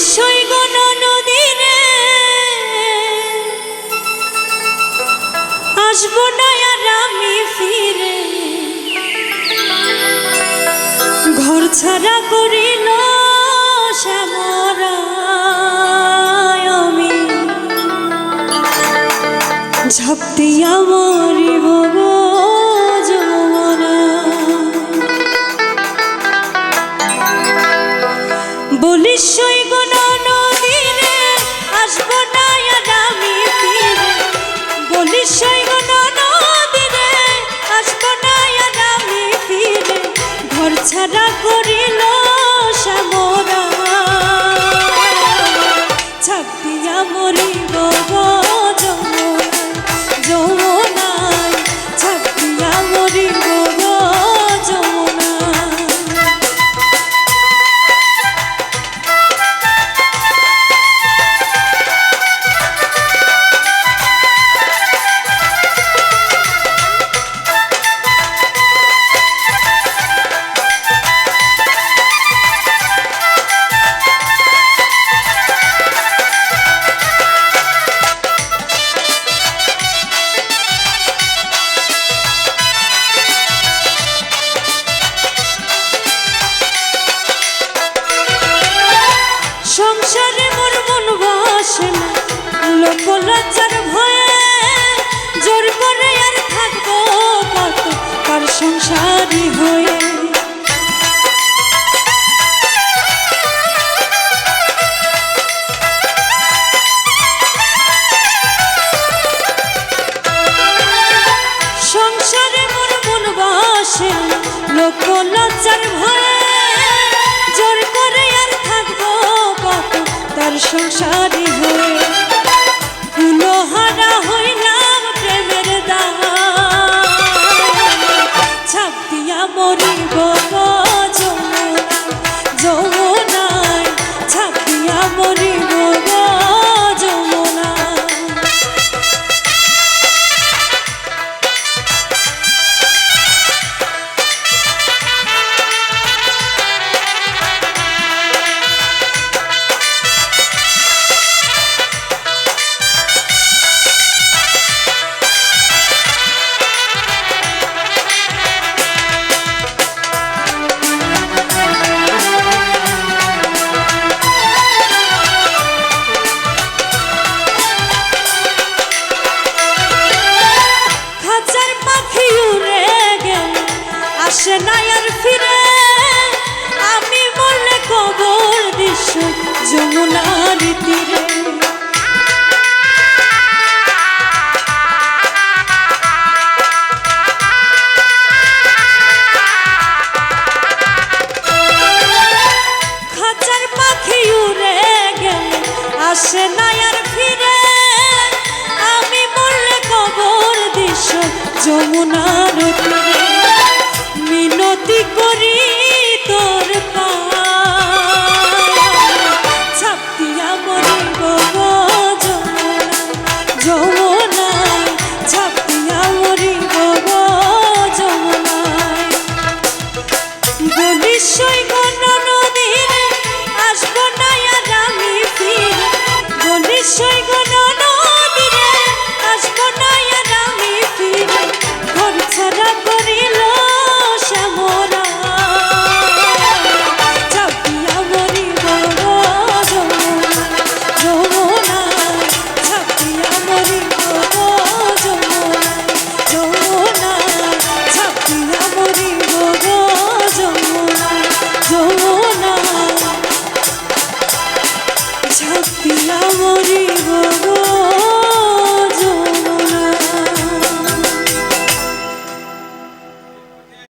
সৈগণ নদীরে আসবো না আর আমি ফিরে, ঘর ছাড়া করিল শ্যামরা আমি ঝাঁপ দিয়া মরিব গো যমুনা। বলিস সৈগণ নদীরে আসবো না আর আমি ফিরে, বলিস সৈগণ নদীরে আসবো না আর আমি ফিরে, ঘর ছাড়া করিল শ্যামরা ছাপ দিয়া মরিব গো যমুনায়, ছাপ দিয়া মরিব গো যমুনা। সংসারে মোর মন বসে না লোক লজ্জার ভয়ে, জোর করে আর থাকবো কত তার সংসারী হয়ে। সংসারে মোর মন বসে না লোক লজ্জার ভয়ে, জোর করে আর থাকবো তার সংসারী হয়ে। কুলহারা হইলাম প্রেমের দায়, ছাপ দিয়া মরিব গো যমুনায়, ছাপ দিয়া মরিব গো যমুনা। আসে না আর ফিরে, আমি মরলে কবর দিস যমুনার তীরে।